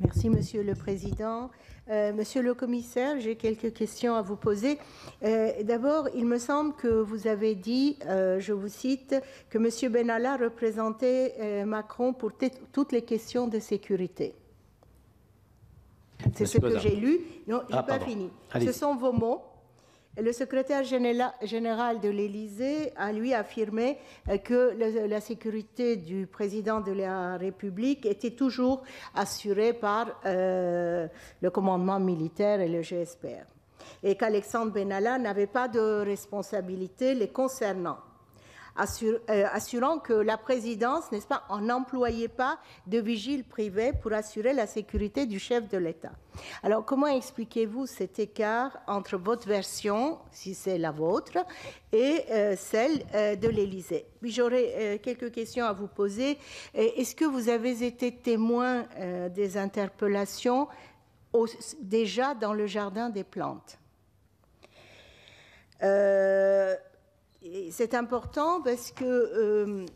Merci, Monsieur le Président. Monsieur le Commissaire, j'ai quelques questions à vous poser. D'abord, il me semble que vous avez dit, je vous cite, que Monsieur Benalla représentait Macron pour toutes les questions de sécurité. C'est ce que j'ai lu. Non, je n'ai pas fini. Ce sont vos mots. Le secrétaire général de l'Élysée a, lui, affirmé que la sécurité du président de la République était toujours assurée par le commandement militaire et le GSPR, et qu'Alexandre Benalla n'avait pas de responsabilité les concernant. Assurant que la présidence, n'est-ce pas, n'employait pas de vigile privé pour assurer la sécurité du chef de l'État. Alors, comment expliquez-vous cet écart entre votre version, si c'est la vôtre, et celle de l'Élysée? Puis j'aurais quelques questions à vous poser. Est-ce que vous avez été témoin des interpellations déjà dans le jardin des plantes? C'est important parce que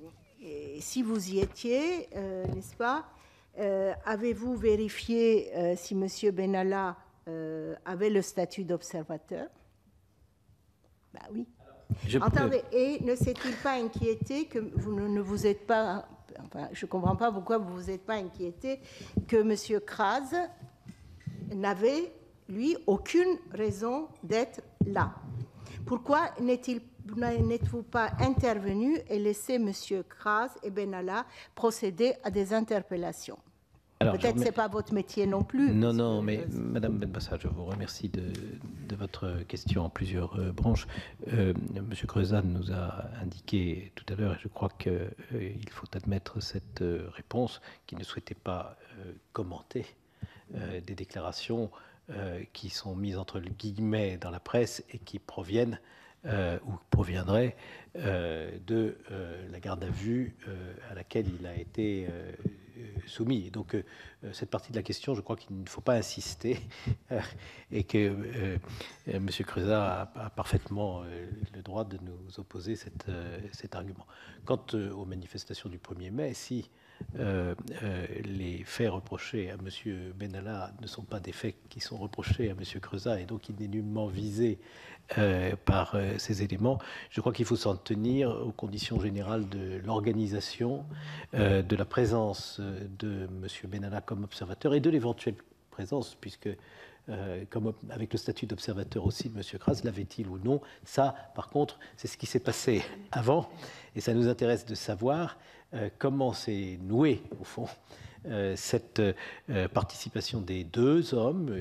si vous y étiez, n'est-ce pas, avez-vous vérifié si M. Benalla avait le statut d'observateur? Ben oui. Entendez, et ne s'est-il pas inquiété que vous ne vous êtes pas... Enfin, je ne comprends pas pourquoi vous ne vous êtes pas inquiété que M. Kras n'avait, lui, aucune raison d'être là. Pourquoi n'êtes-vous pas intervenu et laissé M. Kras et Benalla procéder à des interpellations? Peut-être que ce n'est pas votre métier non plus. Non, non, mais Madame Benbassa, je vous remercie de votre question en plusieurs branches. M. Creusan nous a indiqué tout à l'heure, et je crois qu'il faut admettre cette réponse, qu'il ne souhaitait pas commenter des déclarations qui sont mises entre guillemets dans la presse et qui proviennent ou proviendraient de la garde à vue à laquelle il a été soumis. Et donc, cette partie de la question, je crois qu'il ne faut pas insister et que M. Creusa a parfaitement le droit de nous opposer cet argument. Quant aux manifestations du 1er mai, si les faits reprochés à M. Benalla ne sont pas des faits qui sont reprochés à M. Creusa et donc il n'est nullement visé par ces éléments, je crois qu'il faut s'en tenir aux conditions générales de l'organisation, de la présence de M. Benalla comme observateur et de l'éventuelle présence, puisque comme avec le statut d'observateur aussi de M. Kras, l'avait-il ou non? Ça, par contre, c'est ce qui s'est passé avant, et ça nous intéresse de savoir comment s'est nouée, au fond, cette participation des deux hommes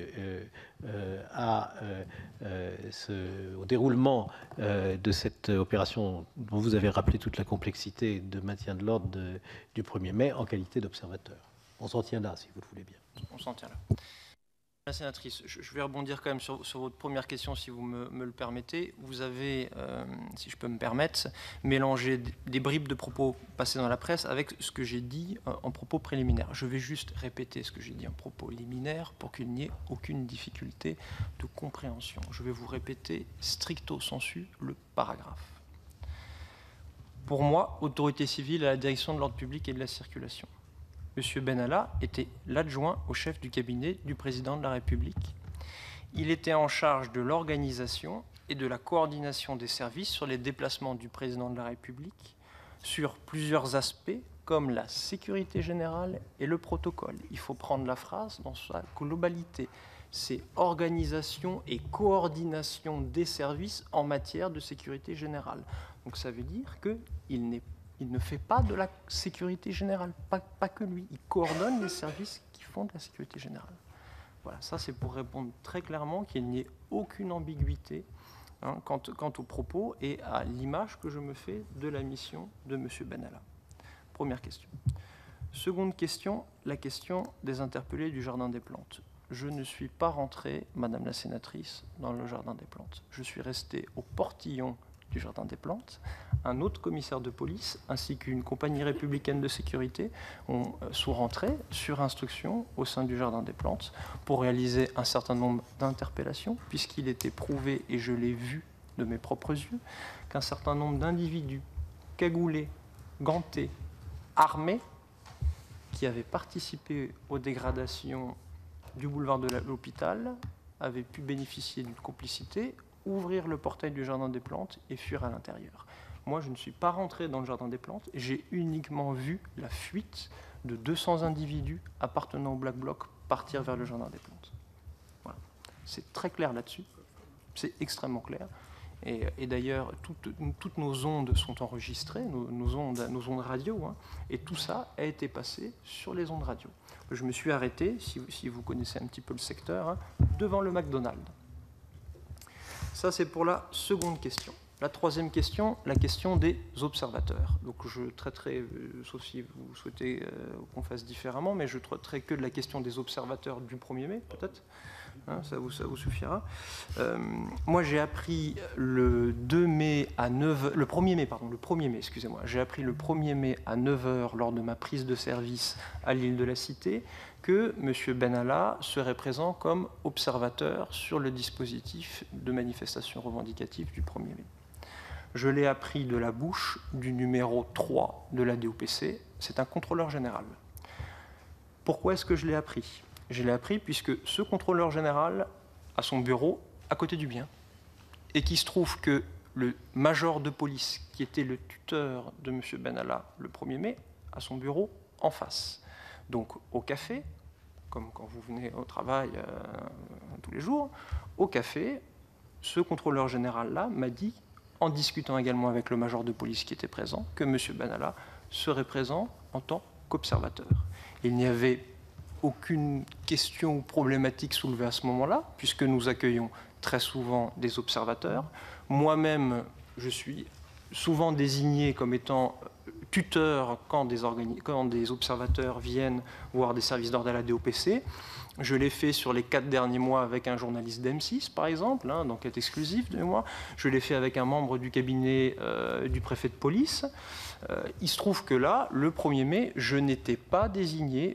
au déroulement de cette opération dont vous avez rappelé toute la complexité de maintien de l'ordre du 1er mai en qualité d'observateur. On s'en tient là, si vous le voulez bien. On s'en tient là. La sénatrice, je vais rebondir quand même sur votre première question, si vous me le permettez. Vous avez, si je peux me permettre, mélangé des bribes de propos passés dans la presse avec ce que j'ai dit en propos préliminaires. Je vais juste répéter ce que j'ai dit en propos liminaire pour qu'il n'y ait aucune difficulté de compréhension. Je vais vous répéter stricto sensu le paragraphe. Pour moi, autorité civile à la direction de l'ordre public et de la circulation. M. Benalla était l'adjoint au chef du cabinet du président de la République. Il était en charge de l'organisation et de la coordination des services sur les déplacements du président de la République sur plusieurs aspects comme la sécurité générale et le protocole. Il faut prendre la phrase dans sa globalité. C'est organisation et coordination des services en matière de sécurité générale. Donc ça veut dire qu'il ne fait pas de la sécurité générale, pas que lui. Il coordonne les services qui font de la sécurité générale. Voilà, ça c'est pour répondre très clairement qu'il n'y ait aucune ambiguïté quant aux propos et à l'image que je me fais de la mission de M. Benalla. Première question. Seconde question, la question des interpellés du Jardin des Plantes. Je ne suis pas rentré, Madame la sénatrice, dans le Jardin des Plantes. Je suis resté au portillon du Jardin des Plantes. Un autre commissaire de police ainsi qu'une compagnie républicaine de sécurité sont rentrés sur instruction au sein du Jardin des Plantes pour réaliser un certain nombre d'interpellations, puisqu'il était prouvé, et je l'ai vu de mes propres yeux, qu'un certain nombre d'individus cagoulés, gantés, armés, qui avait participé aux dégradations du boulevard de l'Hôpital avait pu bénéficier d'une complicité, ouvrir le portail du Jardin des Plantes et fuir à l'intérieur. Moi, je ne suis pas rentré dans le Jardin des Plantes, j'ai uniquement vu la fuite de 200 individus appartenant au Black Bloc partir vers le Jardin des Plantes. Voilà. C'est très clair là-dessus, c'est extrêmement clair. Et d'ailleurs, toutes nos ondes sont enregistrées, nos ondes radio, hein, et tout ça a été passé sur les ondes radio. Je me suis arrêté, si vous connaissez un petit peu le secteur, hein, devant le McDonald's. Ça, c'est pour la seconde question. La troisième question, la question des observateurs. Donc je traiterai, sauf si vous souhaitez qu'on fasse différemment, mais je traiterai que de la question des observateurs du 1er mai, peut-être. Hein, ça vous suffira. Moi, j'ai appris le 1er mai, excusez-moi. J'ai appris le 1er mai à 9h lors de ma prise de service à l'île de la Cité que M. Benalla serait présent comme observateur sur le dispositif de manifestation revendicative du 1er mai. Je l'ai appris de la bouche du numéro 3 de la DOPC, c'est un contrôleur général. Pourquoi est-ce que je l'ai appris ? Je l'ai appris puisque ce contrôleur général a son bureau à côté du mien et qu'il se trouve que le major de police qui était le tuteur de M. Benalla le 1er mai a son bureau en face. Donc au café, comme quand vous venez au travail tous les jours, au café, ce contrôleur général-là m'a dit, en discutant également avec le major de police qui était présent, que M. Benalla serait présent en tant qu'observateur. Il n'y avait aucune question ou problématique soulevée à ce moment-là, puisque nous accueillons très souvent des observateurs. Moi-même, je suis souvent désigné comme étant tuteur quand des observateurs viennent voir des services d'ordre à la DOPC. Je l'ai fait sur les 4 derniers mois avec un journaliste d'M6, par exemple, hein, d'enquête exclusive de moi. Je l'ai fait avec un membre du cabinet du préfet de police. Il se trouve que là, le 1er mai, je n'étais pas désigné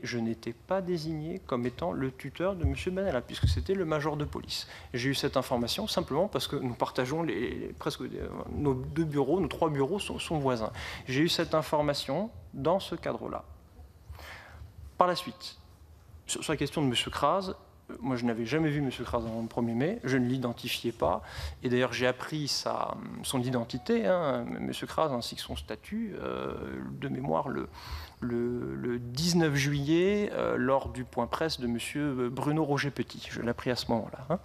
comme étant le tuteur de M. Benalla, puisque c'était le major de police. J'ai eu cette information simplement parce que nous partageons presque nos 2 bureaux, nos 3 bureaux sont voisins. J'ai eu cette information dans ce cadre-là. Par la suite, sur la question de M. Kras, moi je n'avais jamais vu M. Kras avant le 1er mai, je ne l'identifiais pas, et d'ailleurs j'ai appris son identité, hein, M. Kras ainsi que son statut, de mémoire le 19 juillet, lors du point presse de M. Bruno Roger Petit, je l'ai appris à ce moment-là. Hein.